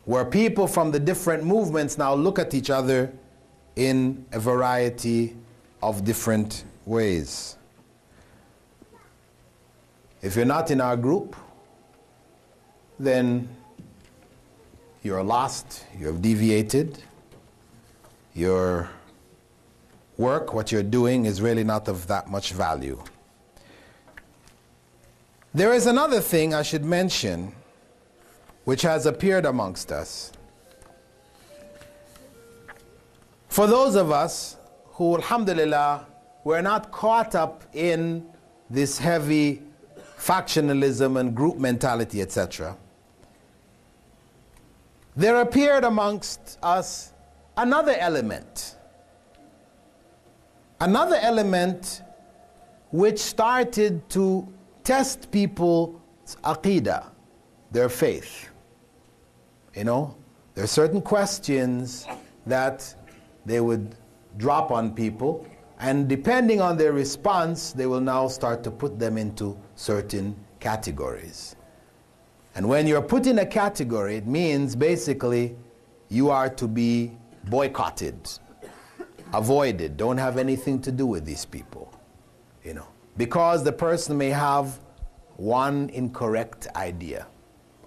where people from the different movements now look at each other in a variety of different ways. If you're not in our group, then you're lost, you have deviated. Your work, what you're doing, is really not of that much value. There is another thing I should mention which has appeared amongst us. For those of us who, alhamdulillah, we're not caught up in this heavy factionalism and group mentality, etc., there appeared amongst us another element. Another element which started to test people's aqeedah, their faith. You know, there are certain questions that they would drop on people, and depending on their response, they will now start to put them into certain categories. And when you're put in a category, it means basically you are to be boycotted, avoided, don't have anything to do with these people, you know, because the person may have one incorrect idea,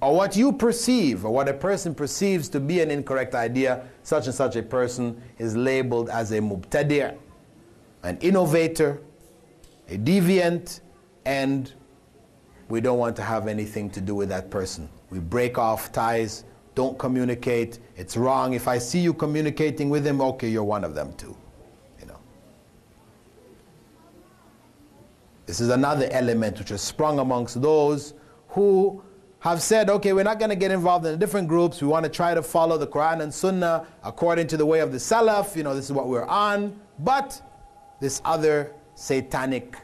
or what you perceive, or what a person perceives to be an incorrect idea. Such and such a person is labeled as a mubtadi', an innovator, a deviant, and we don't want to have anything to do with that person. We break off ties, don't communicate. It's wrong. If I see you communicating with him, okay, you're one of them too. You know. This is another element which has sprung amongst those who have said, okay, we're not going to get involved in the different groups. We want to try to follow the Quran and Sunnah according to the way of the Salaf. You know, this is what we're on. But this other satanic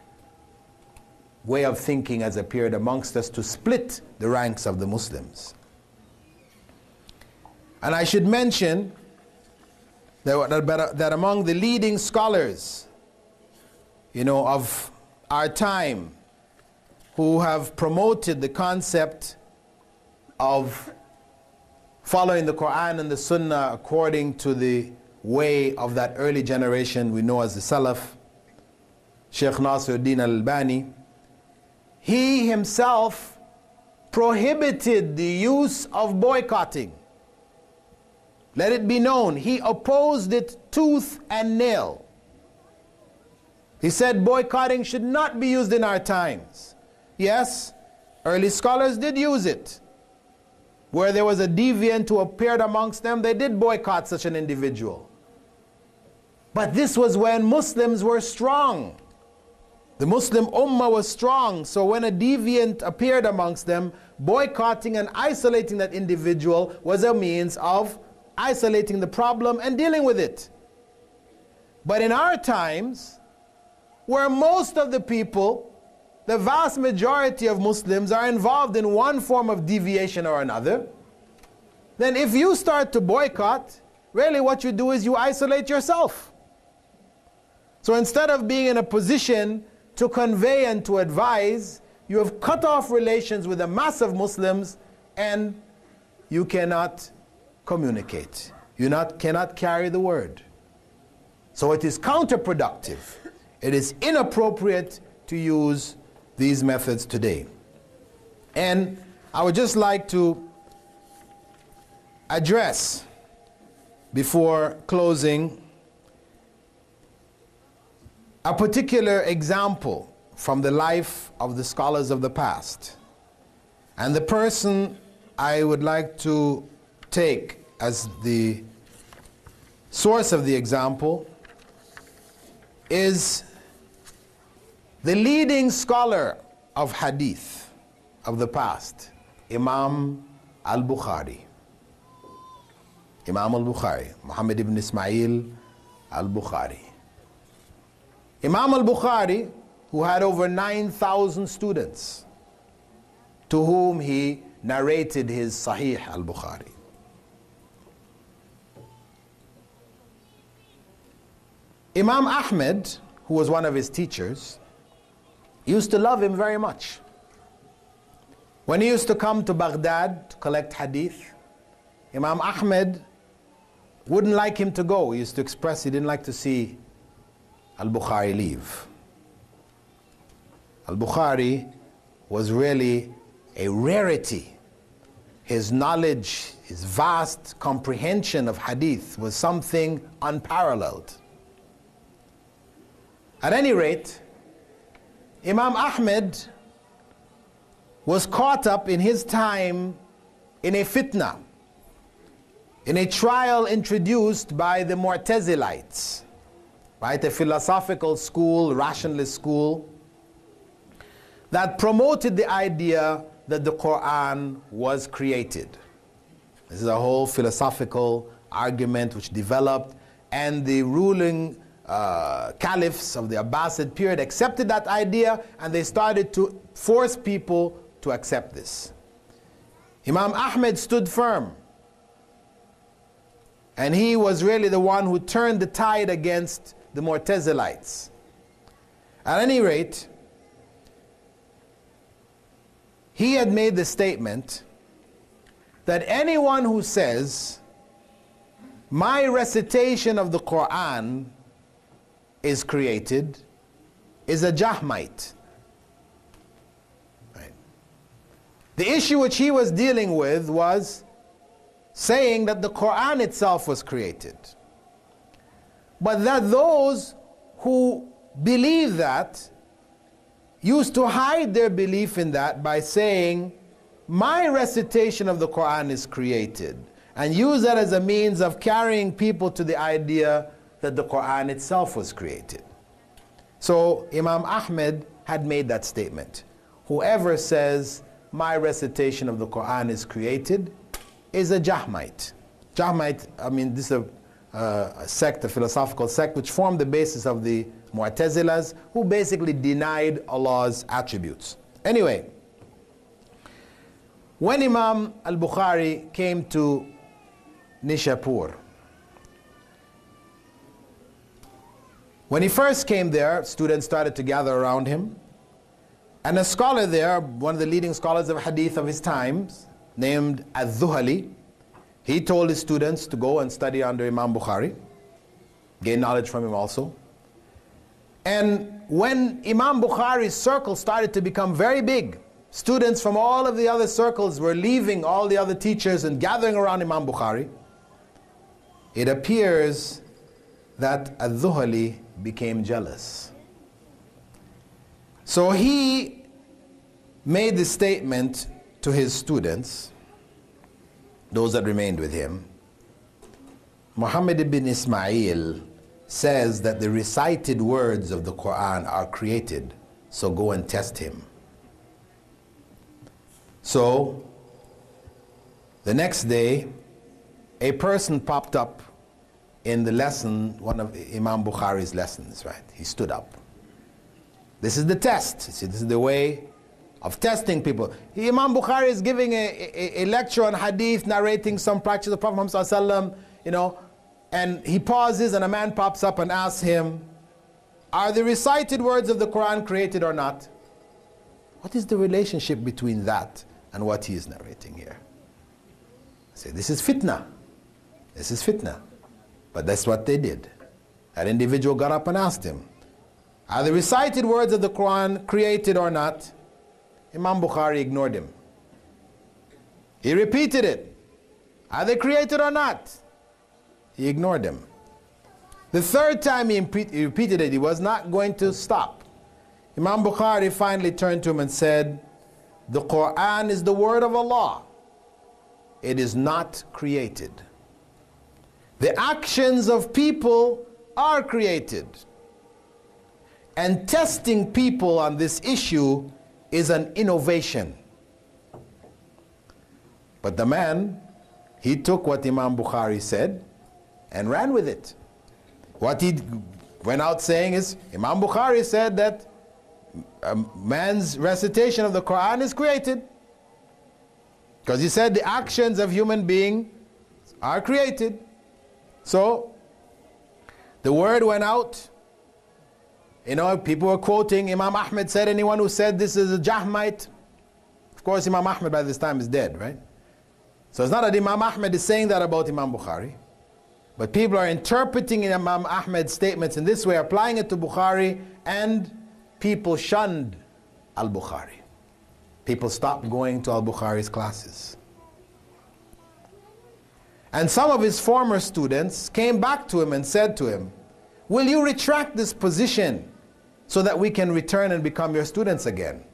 way of thinking has appeared amongst us to split the ranks of the Muslims. And I should mention that among the leading scholars, you know, of our time, who have promoted the concept of following the Quran and the Sunnah according to the way of that early generation we know as the Salaf, Sheikh Nasiruddin al-Albani, he himself prohibited the use of boycotting. Let it be known, he opposed it tooth and nail. He said boycotting should not be used in our times. Yes, early scholars did use it. Where there was a deviant who appeared amongst them, they did boycott such an individual. But this was when Muslims were strong. The Muslim Ummah was strong, so when a deviant appeared amongst them, boycotting and isolating that individual was a means of isolating the problem and dealing with it. But in our times, where most of the people, the vast majority of Muslims, are involved in one form of deviation or another, then if you start to boycott, really what you do is you isolate yourself. So instead of being in a position to convey and to advise, you have cut off relations with a mass of Muslims, and you cannot communicate. You cannot carry the word. So it is counterproductive. It is inappropriate to use these methods today. And I would just like to address, before closing, a particular example from the life of the scholars of the past. And the person I would like to take as the source of the example is the leading scholar of hadith of the past, Imam al-Bukhari. Imam al-Bukhari, Muhammad ibn Ismail al-Bukhari. Imam al-Bukhari, who had over 9,000 students, to whom he narrated his Sahih al-Bukhari. Imam Ahmed, who was one of his teachers, used to love him very much. When he used to come to Baghdad to collect hadith, Imam Ahmed wouldn't like him to go. He used to express he didn't like to see al-Bukhari leave. Al-Bukhari was really a rarity. His knowledge, his vast comprehension of hadith was something unparalleled. At any rate, Imam Ahmed was caught up in his time in a fitna, in a trial introduced by the Mu'tazilites, right? A philosophical school, rationalist school, that promoted the idea that the Quran was created. This is a whole philosophical argument which developed, and the ruling caliphs of the Abbasid period accepted that idea, and they started to force people to accept this. Imam Ahmed stood firm, and he was really the one who turned the tide against the Mu'tazilites. At any rate, he had made the statement that anyone who says, my recitation of the Quran is created, is a Jahmite. Right. The issue which he was dealing with was saying that the Quran itself was created, but that those who believe that used to hide their belief in that by saying, my recitation of the Quran is created, and use that as a means of carrying people to the idea that the Quran itself was created. So Imam Ahmed had made that statement. Whoever says, my recitation of the Quran is created, is a Jahmite. Jahmite, I mean, this is a sect, a philosophical sect, which formed the basis of the Mu'tazilas, who basically denied Allah's attributes. Anyway, when Imam al-Bukhari came to Nishapur, when he first came there, students started to gather around him, and a scholar there, one of the leading scholars of hadith of his times, named Al-Dhuhali, he told his students to go and study under Imam Bukhari, gain knowledge from him also. And when Imam Bukhari's circle started to become very big, students from all of the other circles were leaving all the other teachers and gathering around Imam Bukhari, it appears that Al-Dhuhali became jealous. So he made the statement to his students, those that remained with him. Muhammad ibn Ismail says that the recited words of the Quran are created, so go and test him. So the next day, a person popped up in the lesson, one of Imam Bukhari's lessons, right? He stood up. This is the test. See, this is the way of testing people. Imam Bukhari is giving a lecture on hadith, narrating some practice of the Prophet Muhammad ﷺ, you know, and he pauses and a man pops up and asks him, are the recited words of the Quran created or not? What is the relationship between that and what he is narrating here? I say, this is fitna. This is fitna. But that's what they did. That individual got up and asked him, are the recited words of the Quran created or not? Imam Bukhari ignored him. He repeated it. Are they created or not? He ignored him. The third time he repeated it, he was not going to stop. Imam Bukhari finally turned to him and said, the Quran is the word of Allah. It is not created. The actions of people are created. And testing people on this issue is an innovation. But the man, he took what Imam Bukhari said and ran with it. What he went out saying is, Imam Bukhari said that a man's recitation of the Quran is created. Because he said the actions of human beings are created. So, the word went out. You know, people were quoting, Imam Ahmed said, anyone who said this is a Jahmite. Of course, Imam Ahmed by this time is dead, right? So it's not that Imam Ahmed is saying that about Imam Bukhari, but people are interpreting Imam Ahmed's statements in this way, applying it to Bukhari, and people shunned al-Bukhari. People stopped going to al-Bukhari's classes. And some of his former students came back to him and said to him, will you retract this position so that we can return and become your students again?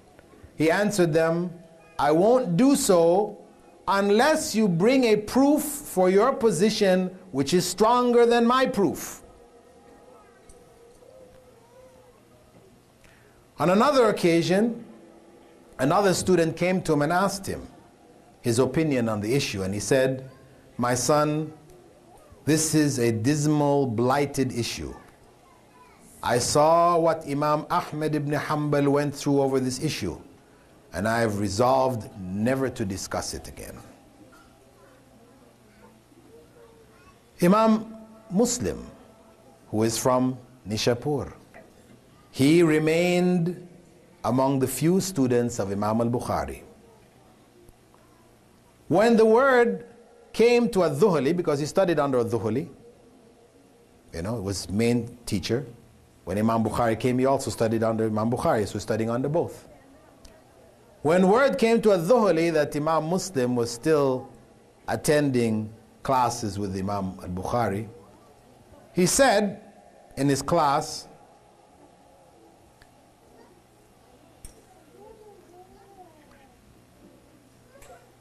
He answered them, I won't do so unless you bring a proof for your position which is stronger than my proof. On another occasion, another student came to him and asked him his opinion on the issue, and he said, my son, this is a dismal, blighted issue. I saw what Imam Ahmed ibn Hanbal went through over this issue, and I have resolved never to discuss it again. Imam Muslim, who is from Nishapur, he remained among the few students of Imam al-Bukhari. When the word came to al-Dhuhli, because he studied under al-Dhuhli, you know, it was main teacher. When Imam Bukhari came, he also studied under Imam Bukhari, so studying under both. When word came to al-Dhuhli that Imam Muslim was still attending classes with Imam al-Bukhari, he said in his class,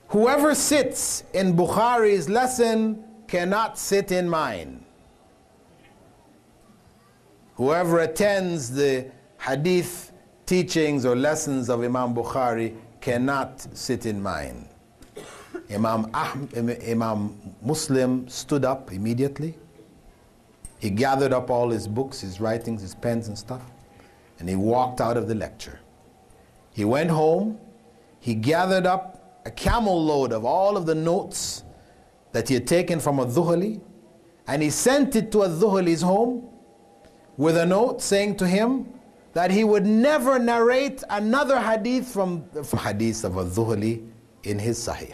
whoever sits in Bukhari's lesson cannot sit in mine. Whoever attends the hadith teachings or lessons of Imam Bukhari cannot sit in mine. Imam Muslim stood up immediately. He gathered up all his books, his writings, his pens and stuff, and he walked out of the lecture. He went home, he gathered up a camel load of all of the notes that he had taken from al-Dhuhli, and he sent it to al-Dhuhli's home with a note saying to him that he would never narrate another hadith from the hadith of al-Dhuhli in his Sahih.